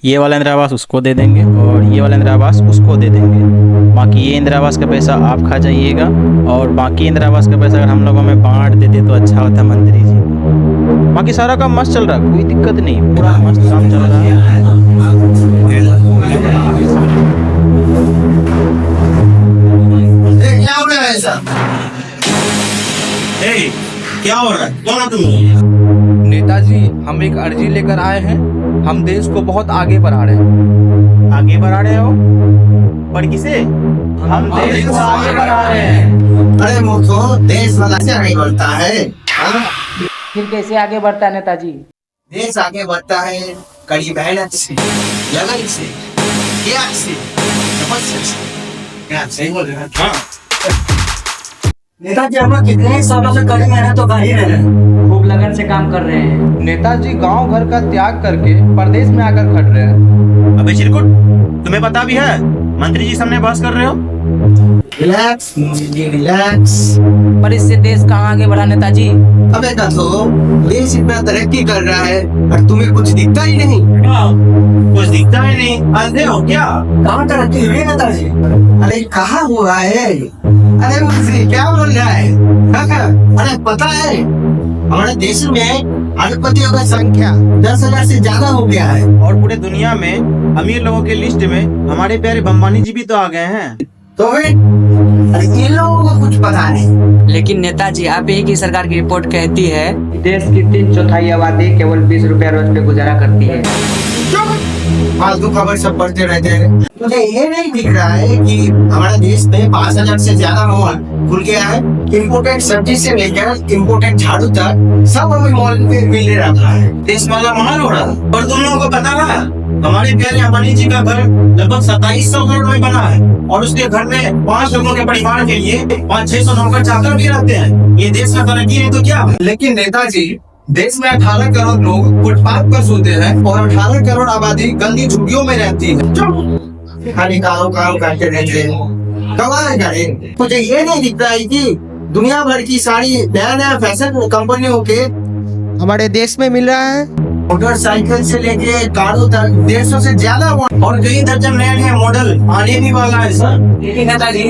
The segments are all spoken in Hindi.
ये वाला इंदिरा आवास उसको दे देंगे और ये वाला इंदिरा आवास उसको दे देंगे। बाकी ये इंदिरा आवास का पैसा आप खा जाइएगा और बाकी इंदिरा आवास का पैसा अगर हम लोगों में बांट देते तो अच्छा होता मंत्री जी। बाकी सारा काम मस्त चल रहा है, कोई दिक्कत नहीं, पूरा मस्त काम चल रहा है। क्या हो रहा है ऐसा? क्या हो रहा है? कौन हो तुम? नेताजी, हम एक अर्जी लेकर आए हैं। हम देश को बहुत आगे बढ़ा रहे हैं। आगे बढ़ा रहे हो? पर किसे? हम देश को आगे बढ़ा रहे हैं। अरे मूर्खो, देश वाला से आगे बढ़ता है। हाँ? फिर कैसे आगे बढ़ता है नेताजी? देश आगे बढ़ता है कड़ी मेहनत से, लगन से, त्याग से, तपस्या से। क्या सही बोल रहे हैं? हाँ। नेताजी, हम लोग कितने ही सालों से कड़ी मेहनत तो कर ही रहे हैं। खूब लगन से काम कर रहे हैं। नेताजी गांव घर का त्याग करके प्रदेश में आकर खट रहे हैं। अबे चिरकुट, तुम्हें पता भी है मंत्री जी सामने बहस कर रहे हो? रिलैक्स मुझे, रिलैक्स। पर इससे देश कहाँ आगे बढ़ा नेताजी? अबे कथो, देश इतना तरक्की कर रहा है और तुम्हें कुछ दिखता ही नहीं। कुछ दिखता ही नहीं, अंधे हो क्या? कहाँ तरक्की हुई नेताजी? अरे कहाँ हुआ है? अरे मुझसे क्या बोल रहा है? अरे पता है हमारे देश में अरबपतियों का संख्या 10,000 से ज्यादा हो गया है। और पूरे दुनिया में अमीर लोगों के लिस्ट में हमारे प्यारे अंबानी जी भी तो आ गए हैं। तो फिर अरे इन लोगों को कुछ पता नहीं। लेकिन नेताजी, आप ही की सरकार की रिपोर्ट कहती है देश की 3/4 आबादी केवल 20 रुपया रोज पे गुजारा करती है। फालतू खबर सब पढ़ते रहते हैं। मुझे ये नहीं दिख रहा है कि हमारे देश में 5,000 से ज्यादा मॉल खुल गया है। इम्पोर्टेड सब्जी से लेकर इम्पोर्टेड झाड़ू तक सब हमें मॉल में मिल रहा है। देश माला महान हो रहा है। और तुम लोगों को पता है हमारे प्यारे अंबानी जी का घर लगभग 2700 करोड़ में बना है और उसके घर में 5 लोगों के परिवार के लिए 500-600 नौकर चाकर भी रहते हैं। ये देश का तरक्की नहीं तो क्या? लेकिन नेताजी, देश में 18 करोड़ लोग फुटपाथ पर सोते हैं और 18 करोड़ आबादी गंदी झुग्गियों में रहती है। खाली काम करते रहते हैं। कमाल करें। मुझे ये नहीं दिख रहा है कि दुनिया भर की सारी नया फैशन कंपनियों के हमारे देश में मिल रहा है। मोटरसाइकिल से लेके कारों तक 150 से ज्यादा और कई दर्जन नए मॉडल आने भी वाला है सर। लेकिन नेताजी,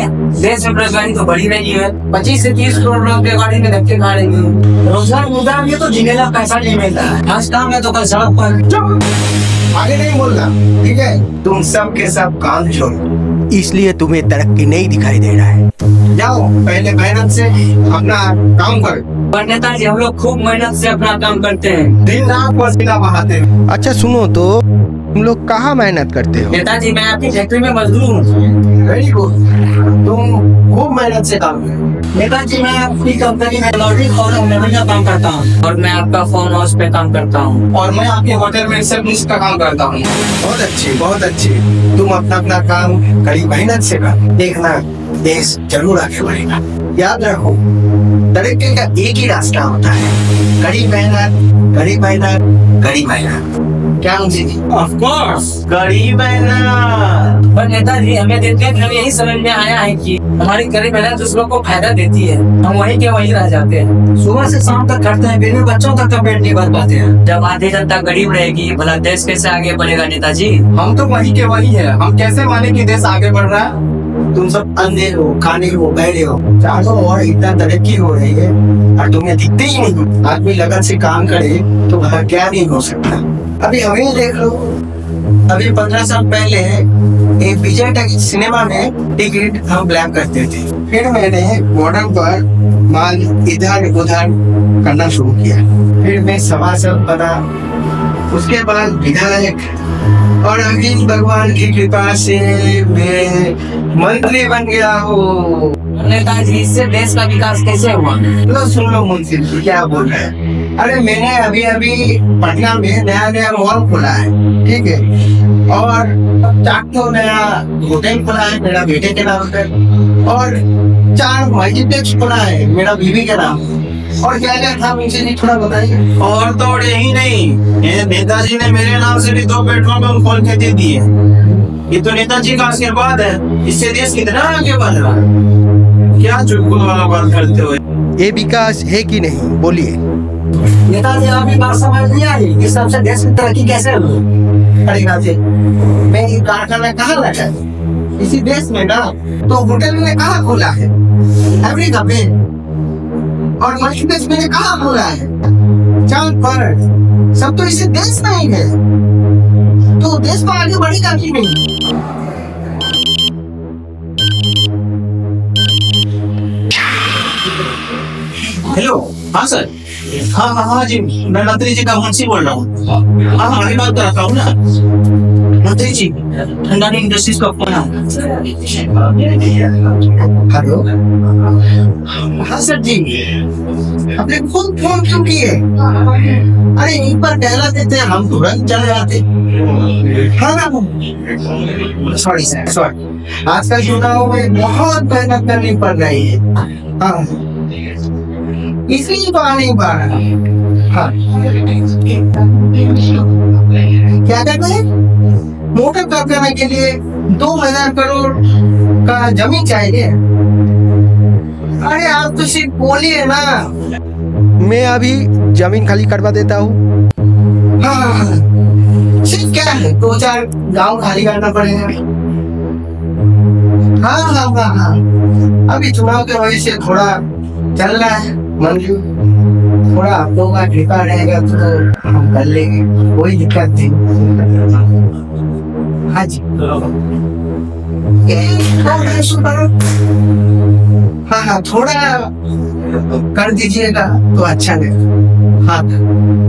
देश में बेरोजगारी तो बढ़ी रही है। 25 से 30 करोड़ लोग बेकारी में धक्के खा रहे हैं। रोजगार मुद्दा में तो जीने का पैसा नहीं मिलता है। आज काम है तो कल सड़क पर। आगे नहीं बोलना, ठीक है? तुम सब के सब काम छोड़ो, इसलिए तुम्हें तरक्की नहीं दिखाई दे रहा है। जाओ पहले मेहनत से अपना काम करो। पर नेताजी, हम लोग खूब मेहनत से अपना काम करते हैं। दिन रात पसीना बहाते हो। अच्छा सुनो तो, तुम लोग कहाँ मेहनत करते हो? नेताजी, मैं आपकी फैक्ट्री में मजदूर हूँ। वेरी गुड, तुम खूब मेहनत से काम करो। नेताजी, मैं अपनी कंपनी में लॉजिक और मेमोरी का काम करता हूँ। और मैं आपका फार्म हाउस पे काम करता हूँ। और मैं आपके होटल में रिसेप्शनिस्ट का काम करता हूँ। बहुत अच्छी, बहुत अच्छी। तुम अपना अपना काम कड़ी मेहनत से कर, देखना देश जरूर आगे बढ़ेगा। याद रखो, तरक्की का एक ही रास्ता होता है, कड़ी मेहनत, कड़ी मेहनत, कड़ी मेहनत। क्या मुझे? ऑफ कोर्स, कड़ी मेहनत। पर नेताजी, हमें देखते हमें यही समझ में आया है कि हमारी कड़ी मेहनत दूसरों को फायदा देती है। हम वहीं के वहीं रह जाते हैं। सुबह से शाम तक करते हैं, फिर भी बच्चों तक का पेट नहीं भर पाते हैं। जब आधी जनता गरीब रहेगी, भला देश कैसे आगे बढ़ेगा नेताजी? हम तो वही के वही है। हम कैसे माने कि देश आगे बढ़ रहा है? तुम सब अंधे हो, काने हो, बहरे हो, चारों ओर इतना तरक्की हो रही है और तुम्हें दिखते ही नहीं। आदमी लगन से काम करे तो वह क्या नहीं हो सकता। अभी हमें देख लो, अभी 15 साल पहले एक विजय टैक्स सिनेमा में टिकट हम ब्लैक करते थे। फिर मैंने बॉर्डर पर माल इधर उधर करना शुरू किया। फिर मैं सभासद बना, उसके बाद विधायक, और अभी भगवान की कृपा से मैं मंत्री बन गया हूँ। नेताजी, इससे देश का विकास कैसे हुआ? लो सुन लो मुंशी जी क्या बोल रहे हैं। अरे मैंने अभी अभी पटना में नया मॉल खोला है, ठीक है? और 4 नया होटल खोला है मेरा बेटे के नाम पे, और 4 मल्टीप्लेक्स खोला है मेरा बीवी के नाम। और क्या क्या था मुंशी जी, थोड़ा बताइए। और तो यही नहीं, नेताजी ने मेरे नाम से भी 2 पेट्रोल पंप खोल के दे दिए। ये तो नेताजी का आशीर्वाद है। इससे देश कितना आगे बढ़ रहा है। क्या चुटकुल वाला बात करते हो? ये विकास है कि नहीं, बोलिए। नेताजी अभी बात समझ नहीं आई कि सबसे देश की तरक्की कैसे होगी। अरे नाजी, मैं ये कारखाना कहाँ लगा है? इसी देश में ना। तो होटल में कहाँ खोला है? अमेरिका में। और मल्टीप्लेक्स में कहाँ खोला है? चांद पर। सब तो इसी देश में ही है। तो देश को आगे बढ़ेगा कि नहीं? हेलो, हाँ सर। हाँ जी, मैं मंत्री जी का मुंशी बोल रहा हूँ। हाँ मैं बात कर रहा हूँ ना। मंत्री जी, ठंडानी इंडस्ट्रीज का फोन है। हेलो। हाँ सर जी, अपने खुद फोन क्यों किए? अरे इन पर कहला देते हम तुरंत चले जाते। हाँ सॉरी सर, सॉरी। आजकल चुनाव में बहुत मेहनत करनी पड़ रही है। हाँ इसलिए तो आ नहीं पा रहा। हाँ क्या करना है? मोटर कारखाने के लिए 2000 करोड़ का जमीन चाहिए। अरे आप तो सिर्फ बोलिए ना। मैं अभी जमीन खाली करवा देता हूँ। हाँ सिर्फ क्या है, 2-4 गांव खाली करना पड़ेगा। हाँ अभी चुनाव की वजह से थोड़ा चल रहा है मंजूर। थोड़ा आप लोगों का ठेका रहेगा तो हम कर लेंगे, कोई दिक्कत नहीं। हाँ जी हाँ थोड़ा कर दीजिएगा तो अच्छा लगेगा। हाँ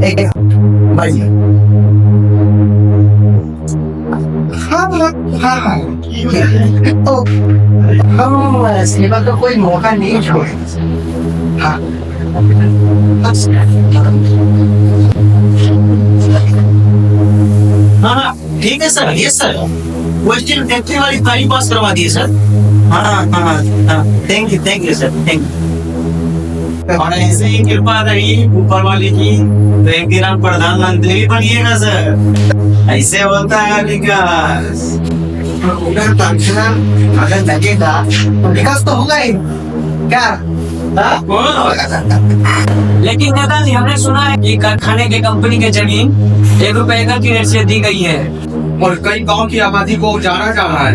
एक बढ़िया। हाँ तो हम सेवा का कोई मौका नहीं छोड़े। हाँ हाँ ठीक है सर। ये सर वो स्टील फैक्ट्री वाली फाइल पास करवा दी सर। हाँ thank you sir, thank you. और ऐसे ही कृपा रही ऊपर वाले की तो एक दिन आप प्रधानमंत्री भी बनिएगा सर। ऐसे होता है विकास। उधर अगर लगेगा तो विकास तो होगा ही। क्या लेकिन नेताजी हमने सुना है कि कारखाने के कंपनी के जमीन 1 रुपए एकड़ की रेट से दी गई है और कई गांव की आबादी को जाना जा रहा है।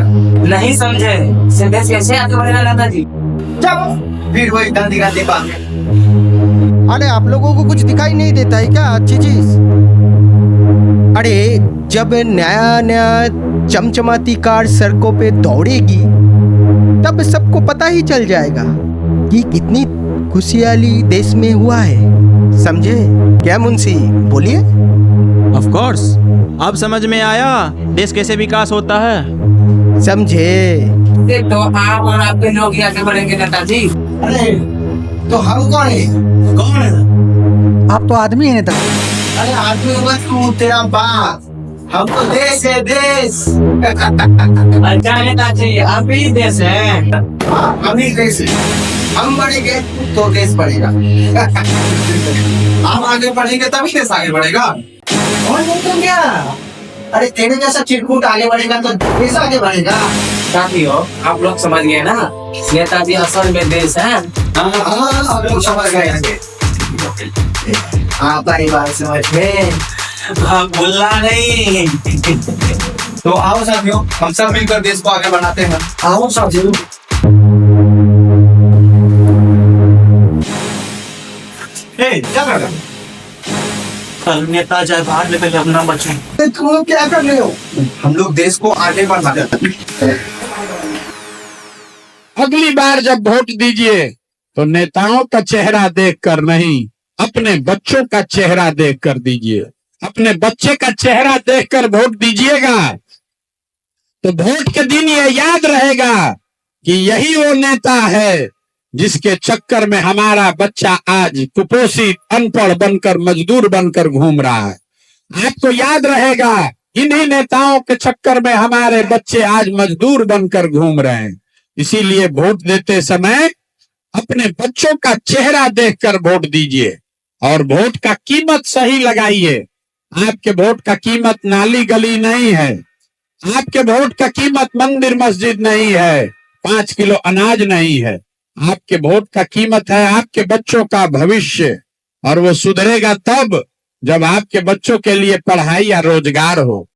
नहीं समझे से देश कैसे आगे बढ़ेगा नेताजी? जब फिर वही गांधी गांधी बात। अरे आप लोगों को कुछ दिखाई नहीं देता है क्या अच्छी चीज? अरे जब नया नया चमचमाती कार सड़कों पे दौड़ेगी तब सबको पता ही चल जाएगा कि कितनी खुशहाली देश में हुआ है। समझे क्या मुंशी? बोलिए। ऑफ कोर्स, अब समझ में आया देश कैसे विकास होता है। समझे? तो आप और आपके लोग ही आगे बढ़ेंगे नेताजी। अरे तो हम कौन है? कौन है? आप तो आदमी है नेता। अरे आदमी मत तू, तेरा बाप। हम तो देश है, देश। अच्छा नेताजी आप ही देश है। हम ही देश है। हम बढ़ेंगे तो देश बढ़ेगा। आप आगे बढ़ेंगे तभी देश आगे बढ़ेगा। और नहीं तो क्या? अरे तेरे जैसा चिरकुट आगे बढ़ेगा तो देश आगे बढ़ेगा। साथियों आप लोग समझ गए ना, नेताजी असल में देश है। हाँ लोग समझ गए। आप ही बात समझ में। बोलना नहीं। तो आओ साथियों, हम सब मिलकर देश को आगे बढ़ाते हैं। आओ साथियों। क्या कर रहे हो? कल नेता जय बाहर निकल अपना बच्चों। तुम लोग क्या कर रहे हो? हम लोग देश को आगे बढ़ाते हैं। अगली बार जब वोट दीजिए तो नेताओं का चेहरा देखकर नहीं, अपने बच्चों का चेहरा देखकर दीजिए। अपने बच्चे का चेहरा देखकर वोट दीजिएगा तो वोट के दिन ये याद रहेगा कि यही वो नेता है जिसके चक्कर में हमारा बच्चा आज कुपोषित, अनपढ़ बनकर, मजदूर बनकर घूम रहा है। आपको याद रहेगा इन्हीं नेताओं के चक्कर में हमारे बच्चे आज मजदूर बनकर घूम रहे हैं। इसीलिए वोट देते समय अपने बच्चों का चेहरा देखकर वोट दीजिए और वोट का कीमत सही लगाइए। आपके वोट का कीमत नाली गली नहीं है, आपके वोट का कीमत मंदिर मस्जिद नहीं है, 5 किलो अनाज नहीं है। आपके वोट का कीमत है आपके बच्चों का भविष्य, और वो सुधरेगा तब जब आपके बच्चों के लिए पढ़ाई या रोजगार हो।